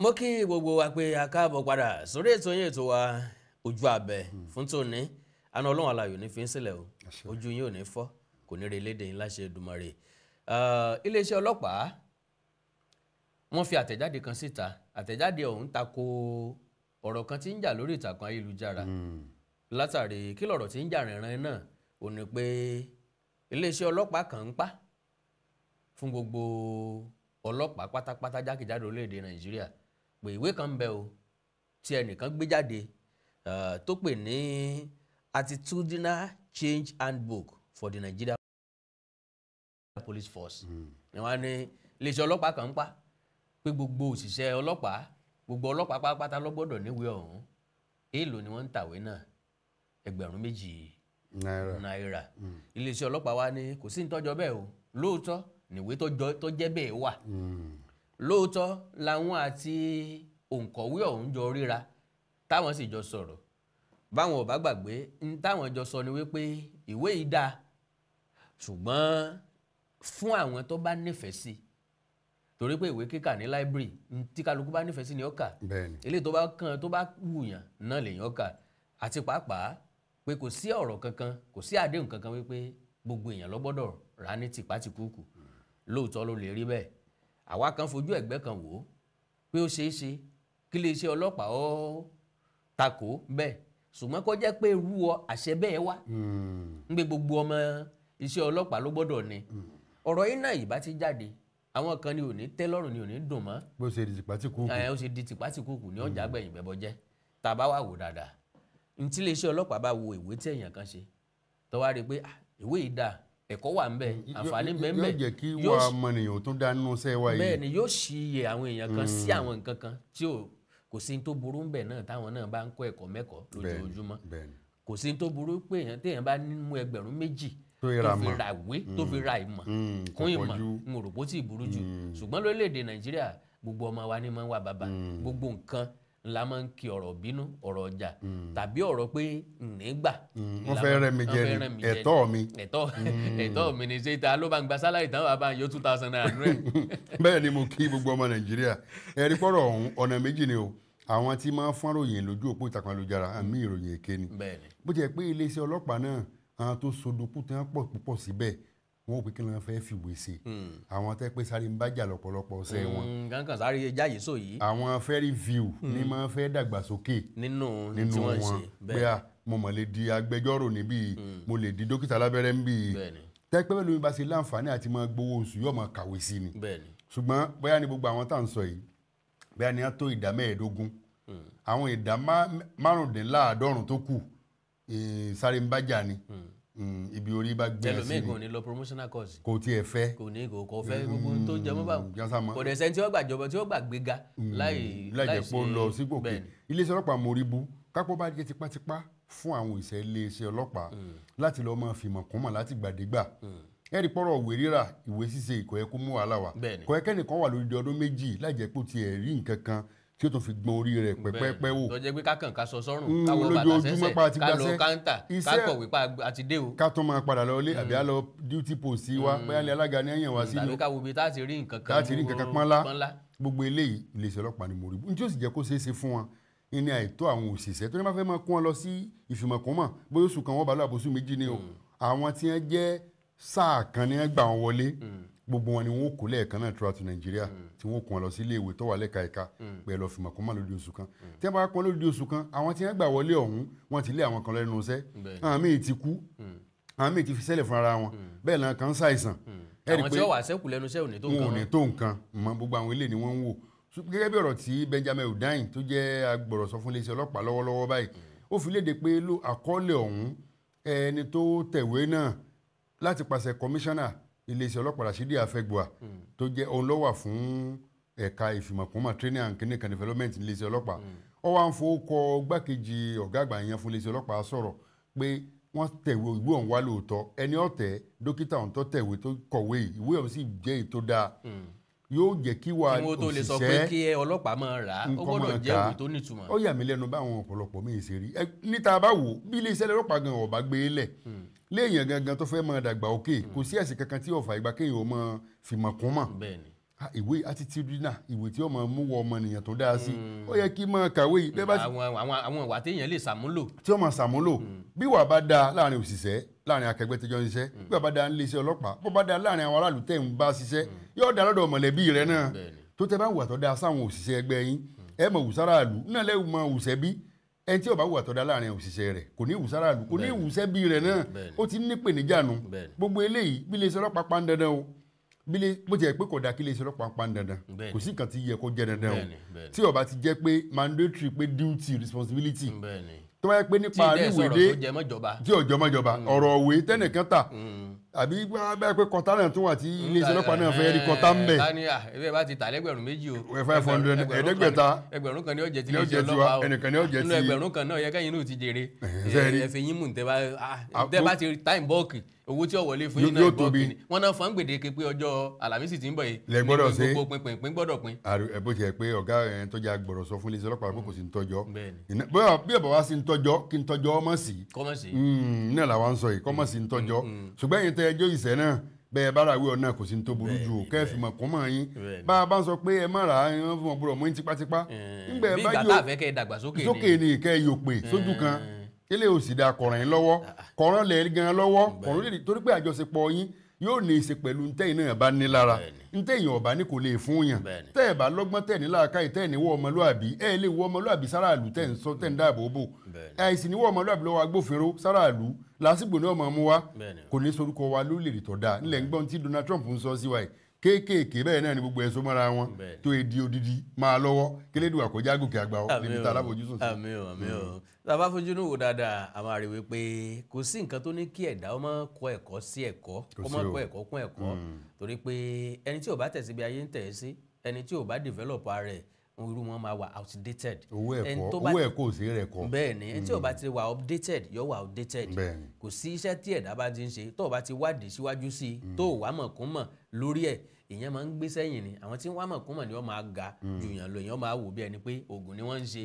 mo kí gbogbo wa pé a káàbọ̀ padà sórí ètò yín ètò wa ojú abẹ fún tòní àna ọlọ́run aláyò ní fi ń sílẹ̀ o ojú yín ò ní fọ́ kò ní re lédè yín láṣẹ Èdùmàrè. Iléeṣẹ́ ọlọ́pàá wọ́n fi àtẹ̀jáde kan síta àtẹ̀jáde ọ̀hún tako ọ̀rọ̀ kan tí ń jà lórí ìtàkùn ayélujára látàrí kí lọ̀rọ̀ tí ń jà rìnrìn náà ò ní pé iléeṣẹ́ ọlọ́pàá kan ń pa fún gbogbo ọlọ́pàá pátápátá jákèjádò orílẹ̀-èdè Nàìjíríà pé ìwé kan ń bẹ o tí ẹnìkan gbé jáde tó pè ní Attitudinal Change Handbook for the Nigeria Police Force. Ni wọ́n ní iléeṣẹ́ ọlọ́pàá kan ń pa pé gbogbo òṣìṣẹ́ ọlọ́pàá gbogbo ọlọ́pàá pátápátá ló gbọ́dọ̀ níwèé ọ̀hún èèlò ni wọ́n ń tàwé náà 2,000 náírà. Iléeṣẹ́ ọlọ́pàá wa ní kò sí nítọ́jọ́ bẹ́ẹ̀ o lóòótọ́ níwé tó jẹ́ bẹ́ẹ̀ wà lóòótọ́ làwọn àti òǹkọ̀wé ọ̀hún jọ ríra táwọn sì jọ sọ̀rọ̀ báwọn ò bá gbàgbé táwọn jọ sọ ni wípé ìwé yìí dáa ṣùgbọ́n fún àwọn tó bá nífẹ̀ẹ́ sí torí pé ìwé kíkà ní library tí kálukú bá nífẹ̀ẹ́ sí ni ó kà eléyìí tó bá wùyàn náà lèyàn kà àti pàápàá pé kò sí ọ̀rọ̀ kankan kò sí àdéhùn kankan wípé gbogbo èèyàn ló gbọ́dọ̀ rà ní tìpátìkúùkù lóòótọ́ ló lè rí bẹ́ẹ̀ àwa kan fojú ẹ̀gbẹ́ kan wò ó pé ó ṣeé ṣe kí iléeṣẹ́ ọlọ́pàá ó takò bẹ́ẹ̀ ṣùgbọ́n kó jẹ́ pé irú àṣẹ bẹ́ẹ̀ wá ń gbé gbogbo ọmọ iṣẹ́ ọlọ́pàá ló gbọ́dọ̀ ní ọ̀rọ̀ yìí náà ìbá ti jáde àwọn kan ni ò ní tẹ́ lọ́rùn ni ò ní dùn mọ́ bó ṣe di tìpátìkúùkù ó ṣe di tìpátìkúùkù ní ọjà gbẹ̀yìn bẹ́bọ jẹ́ tá a bá wà wò dáadáa ní tí iléeṣẹ́ ọlọ́pàá bá wo ìwé tí èèyàn kan ṣe tó wá rí i pé ìwé yìí dáa ẹ̀kọ́ wà ńbẹ̀ àǹfààní ńbẹ̀ yóò jẹ́ kí wà ọmọnìyàn tó dánú sẹ́wà yìí bẹ́ẹ̀ ni yóò ṣí iye àwọn èèyàn kan sí àwọn nǹkan kan tí kò sí tó burú ńbẹ̀ náà táwọn náà bá ń kọ́ ẹ̀kọ́ mẹ́kọ̀ọ́ lójoojúmọ́ kò sí tó burú pé téèyàn bá mú 2,000 tó fi ra ìwé tó fi ra ìmọ̀ kún ìmọ̀ ń rò bó tí ì burú jù ṣùgbọ́n lórílẹ̀‐èdè Nàìjíríà gbogbo ọmọ wa ní máa ń wà bàbá gbogbo nǹkan la máa ń kí ọ̀rọ̀ bínú ọ̀rọ̀ ọjà tàbí ọ̀rọ̀ pé nígbà wọ́n fẹ́ rẹ́ mi jẹ ni ẹ̀tọ́ mi ni ṣe ta ló bá ń gba sálárì tán wàá bá ń yọ 2,000 naira nú ẹ̀. bẹ́ẹ̀ ni mo kí gbogbo ọmọ Nàìjíríà ẹ̀rí pọ̀rọ̀ ọ̀hún ọ̀nà méjì ni o àwọn tí máa ń fọ́n ròyìn lójú òpó ìtàkùn ayélujára àmì ìròyìn èké ni bó jẹ́ pé iléeṣẹ́ ọlọ́pàá náà àwọn tó sodokú tí wọ́n pọ̀ púpọ̀ síbẹ̀ wọn ò pé kí ló ń fẹ́ fìwé sí àwọn tẹ́ pé sáré ń bájà lọ́pọ̀lọpọ̀ ọ̀sẹ̀ wọn. kankan sáré jáyé sọ yìí. àwọn fẹ́rí view ní máa ń fẹ́ dàgbàsókè nínú wọn pé mo mọ̀ lè di agbẹjọ́rò níbí mo lè di dókítà lábẹ́rẹ́ níbí tẹ́ pé bẹ́ẹ̀ ló ń bá ṣe láǹfààní àti máa gbowó oṣù yóò máa kàwé sí ni. ṣùgbọ́n bóyá ni gbogbo àwọn tá à ń sọ yìí bóyá ni á tó ìdá 15 àwọn ìdá 95 tó kù sáré ń bájà ni. Ibi orí bá gbé ẹsẹ̀ ni ẹlòmíì kò ní lọ promotional course kò tiẹ̀ fẹ́ kò ní kò fẹ́ gbogbo tó jẹ mọ́ báwọn kò dẹ̀ sẹ́ni tí wọ́n gbàjọba tí wọ́n gbàgbéga láì jẹ́ pé ó lọ sípò pé iléeṣẹ́ ọlọ́pàá Moribu kápọ́ bá jẹ́ tipátipá fún àwọn òṣìṣẹ́ iléeṣẹ́ ọlọ́pàá láti lọ́ọ́ máa fìmọ̀ kún mọ̀ láti gbàdégbà ẹ̀rí pọ̀rọ̀ ìwé rírà ìwé ṣíṣe ìkọ̀ ẹ̀ kó mú wàhálà wá kọ̀ ẹ̀ kẹ́nìkan wà lórí ọdún 2 láì jẹ́ pé ó tiẹ̀ rí nǹkan kan tí ó tún fi gbọ́n orí rẹ̀ pẹ́pẹ́pẹ́ wò. tó jẹ́ pé kákan ká sọ sọ́rùn káwọ́ bàtà sẹ́sẹ̀ ká lọ káńtà ká kọ̀wé pa àti dé o. ká tó máa padà lọ ilé àbí á lọ duty post wa bóyá ilé alága ní ẹ̀yàn wá sí. tàbí ká wo ibi tá a ti rí nǹkan kan pọ́nlá gbogbo eléyìí iléeṣẹ́ ọlọ́pàá ni Moribu ní tí ó sì jẹ́ kó ṣeé ṣe fún wọn ní àìtó àwọn òṣìṣẹ́ tó ní bá fẹ́ máa kó wọn lọ sí ìfìmọ̀kúnmọ̀ bóyá oṣù kan wọ́n bá lọ àbòsù 2 ni o àwọn tí wọ́n jẹ́ sáà kan ní wọ́n gbà wọn wọlé gbogbo wọn ni wọn kò lẹ́ẹ̀kan náà throughout Nàìjíríà tí wọn kò wọn lọ sí ilé ìwé tó wà lẹ́ka ẹ̀ka pẹ̀lú ọ̀fìmọ̀kúnmọ̀ lórí oṣù kan tí wọ́n bá pọ́n lórí oṣù kan àwọn tí wọ́n gbà wọlé ọ̀hún wọ́n ti lé àwọn kan lẹ́nu iṣẹ́ àwọn míì ti kú àwọn míì ti fi sẹ́lẹ̀ fún ara wọn bẹ́ẹ̀ náà kan ń ṣàìsàn. àwọn tí wọ́n wà sẹ́kù lẹ́nu iṣẹ́ ò ní tó nǹkan mọ gbogbo àwọn ilé ni wọ́n ń wò gẹ́gẹ́ bí ọ̀rọ̀ tí Benjamin Hundeyin tó jẹ́ agbọ̀rọ̀sọ fún iléeṣẹ́ ọlọ́pàá lọ́wọ́lọ́wọ́ báyìí ó fi léde pé àkọọ́lẹ̀ ọ̀hún ẹni tó tẹ̀wé náà láti pàṣẹ kọmíṣánná iléeṣẹ́ ọlọ́pàá Rashidi Afegbua tó jẹ́ òun ló wà fún ẹ̀ka ìfìmọ̀kúnmọ̀ training and clinical development iléeṣẹ́ ọlọ́pàá ó wá ń fowókọ gbákejì ọ̀gá àgbà yẹn fún iléeṣẹ́ ọlọ́pàá sọ̀rọ̀ pé wọ́n tẹ̀wé ìwé ọ̀hún wá lóòótọ́ ẹni ọ̀tẹ̀ dókítà ọ̀hún tó tẹ̀wé tó kọ̀wé ìwé ọ̀hún sì jẹ́ èyí tó dáa yóò jẹ́ kí wà òṣìṣẹ́ kí wọ́n tó lè sọ pé kí ọlọ́pàá máa rà á ó gbọ́dọ̀ jẹ́ ìwé tó nítumọ̀. ó yà mí lẹ́nu báwọn ọ̀pọ̀lọpọ̀ míì ṣe rí níta bá wò bí iléeṣẹ́ ọlọ́pàá gan ọ̀bá gbé lẹ̀ léèyàn gangan tó fẹ́ máa dàgbà òkè kò sí ẹ̀sìn kankan tí ọ̀fà ìgbà kéèyàn ó máa fìmọ̀ kún mọ̀ ìwé attitudinal ìwé tí ó máa mú wọ ọmọnìyàn tó dáa sí ó yẹ kí máa kàwé yìí bẹ́ẹ̀ bá ti àwọn ìwà téèyàn lè ṣàmúlò. tí ó máa ṣàmúlò bí wà bá dáa láàrin òṣìṣẹ́ láàrin akẹgbẹ́ tẹjọ́ ń ṣiṣẹ́ bí wà bá dáa nílé iṣẹ́ ọlọ́pàá bó bá dáa láàrin àwọn aráàlú tẹ̀ ń bá ṣiṣẹ́ yóò dáa lọ́dọ̀ mọ̀lẹ́bí rẹ náà tó tẹ bá wà tó dáa sáwọn òṣìṣẹ́ ẹgbẹ́ yín ẹ mọ̀ wùsáráàlú náà lẹ́wù mọ̀ wùsẹ́ bí ẹni tí ó bá wà tó dáa láàrin òṣìṣẹ́ rẹ̀ kò ní wùsáráàlú kò ní wùsẹ́ bí rẹ̀ náà ó ti ní ìpèníjà nù gbogbo eléyìí bí ilé iṣẹ́ ọlọ́pàá pa ń dandan o bó ti yẹ pé kò dá kí iléeṣẹ́ ọlọ́pàá pa ń dandan kò sí nǹkan tí yẹ kó jẹ́ dandan o tí ó bá ti jẹ́ pé mandatory pé duty responsibility tó bá yẹ pé nípa níwèé tí ọjọ́ mọ́jọba ọ̀rọ̀ òwe tẹ́nìkan tà àbí bá pé kọta náà tún wà tí iléeṣẹ́ ọlọ́pàá náà fẹ́ rí kọta ń bẹ̀. ẹ bá ti tà lẹ́gbẹ̀rún méjì o. 500 ẹ̀ẹ́dẹ́gbẹ̀ta ẹgbẹ̀rún kan ní ó jẹ ti iléeṣẹ́ ọlọ́pàá o ẹnìkan ní ó jẹ ti. nínú ẹgbẹ̀rún kan náà yẹ kẹ́yìn náà ti jèrè ẹ̀fẹ̀ yín mú tẹ́ bá ti time bọ́ọ̀kì owó tí ó wọlé fún yín náà bọ́ọ̀kì ni wọ́n náà fọ́n gbèdéke pé ọjọ́ Àlàmísì tí ń bọ̀ yìí ní gbogbo pinpin gbọ́dọ̀ pin. bó ti yẹ pé ọ̀gá ẹ̀ tó jẹ́ agbọ̀rọ̀ sọ fún iléeṣẹ́ ọlọ́pàá pé kò sí ń tọ́jọ́ bí ọ̀bọ̀ wá sí ń tọ́jọ́ kí ń tọ́jọ́ ọmọ sí náà làwọn ń sọ yìí kọ́mọ̀ sí ń tọ́jọ́ ṣùgbọ́n ẹ̀yin tẹ́ ẹjọ́ ìṣẹ́ náà bẹ́ẹ̀ bára wí ọ̀nà kò sí ní tó burú jù ó kẹ́ẹ̀fì mọ̀ kún mọ̀ yín bá a bá ń sọ pé ẹ má ra ẹran fún ọ̀bùrọ̀ mọ́ yín tipátipá bí ìgbà tá a fẹ́ kẹ́ ẹ dàgbàsókè ni kẹ́ ẹ yòpè sójú kan kílẹ̀ òsì dá kọ̀ràn yín lọ́wọ́ kọ̀ràn lẹ̀ gan lọ́wọ́ kọ̀ràn lè torí pé àjọṣepọ̀ yín yóò ní í ṣe pẹ̀lú ntẹ́yìn náà bá ní lára ntẹ́yìn ọ̀bá ní kò lè fún yàn tẹ́ ẹ̀ bá lọ́gbọ́n tẹ́ ní làákàyè tẹ́ ní wọ́ ọmọlúàbí ẹ̀ lè wọ́ ọmọlúàbí sáràlú tẹ́ ń sọ tẹ́ ń dáàbò bò àìsí ní wọ́ ọmọlúàbí lọ́wọ́ agbófinró sáràlú lásìgbò ní ọmọ mu wa kò ní sorúkọ wa lórílẹ̀-èdè tó dáa nílẹ̀ ń gbọ́n tí Donald Trump ń sọ sí wa yìí kéékèèké bẹ́ẹ̀ náà ni gbogbo ẹ̀ so mọ́ra wọn tó èdè odidi máa lọ́wọ́ kílédùn àkójá gòkè àgbà ọ níbi tá a lábòjúsùn sí. àmín o àmín o tá a bá fojú inú wò dáadáa a máa rí wípé kò sí nǹkan tó ní kí ẹ̀dá ó máa kọ́ ẹ̀kọ́ sí ẹ̀kọ́ kó máa kọ́ ẹ̀kọ́ kún ẹ̀kọ́ torí pé ẹni tí ò bá tẹ̀sí bí ayé ń tẹ̀ sí ẹni tí ò bá develop ara rẹ̀ irú wọn máa wà outdated. owó ẹ̀kọ́ ò sí rẹ̀ kọ́. bẹ́ẹ̀ ni ẹni tí ò bá ti wà updated yóò wà outdated. kò sí iṣẹ́ tí ẹ̀dá bá ti ń ṣe tó o bá ti wádìí síwájú sí i tó o wá mọ̀ kún mọ̀ lórí ẹ̀ ìyẹn máa ń gbé sẹ́yìn ni àwọn tí ń wá mọ̀ kún mọ̀ ni wọ́n máa ga ju èèyàn lọ èèyàn máa wò bí ẹni pé oògùn ni wọ́n ń ṣe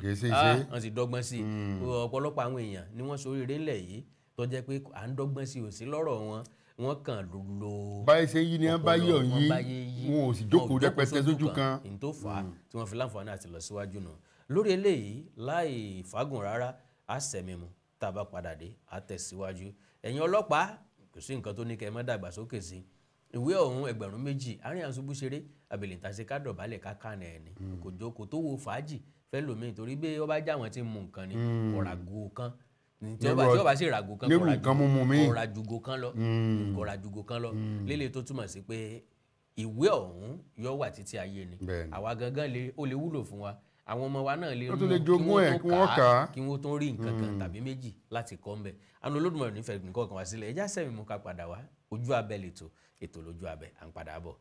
wọ́n ti dọ́gbọ́n sí i ọ̀pọ̀lọpọ̀ àwọn èèyàn ni wọ́n ṣoríire ńlẹ̀ yìí tó jẹ́ pé à ń dọ́gbọ́n sí òsì lọ́rọ̀ wọn kàn lo. báyìí ṣe yí ni wọ́n bá yọ̀ yí wọn ò sì jókòó rẹpẹtẹ sójú kan. ní tó fà á tí wọ́n fi láǹfààní àti lọ síwájú nù lórí eléyìí láì fagùn rárá á sẹ̀mí mu tá a bá padà dé á tẹ̀síwájú ẹ̀yin ọlọ́pàá kò sí nǹkan tó ní kẹ́ ẹ má dàgbàsókè sí ìwé ọ̀hún 2,000 àárín àṣubú ṣeré àbèlèntàṣe ká dọ̀bálẹ̀ ká kànà ẹ̀ ní kò jókòó tó wo fàájì fẹ́ lòmíì torí bí ó bá já wọn tí ń mu nǹkan ni ọ̀ràgò kan tí ó bá sì ràgò kan kọ̀ràjùgò kan lọ kọ̀ràjùgò kan lọ lélẹ̀ tó túmọ̀ sí pé ìwé ọ̀hún yóò wà títí ayé ni àwa gangan ó lè wúlò fún wa àwọn ọmọ wa náà lè mú kí wọ́n kà á kí wọ́n tó rí nǹkan kan tàbí méjì láti kọ́ ńbẹ̀ àwọn Olódùmarè nífẹ̀ẹ́ nìkan kan wá sílẹ̀ ẹjá sẹ́mi mú ká padà wá ojú abẹ́ lètò ètò lójú abẹ́ à ń padà bọ̀.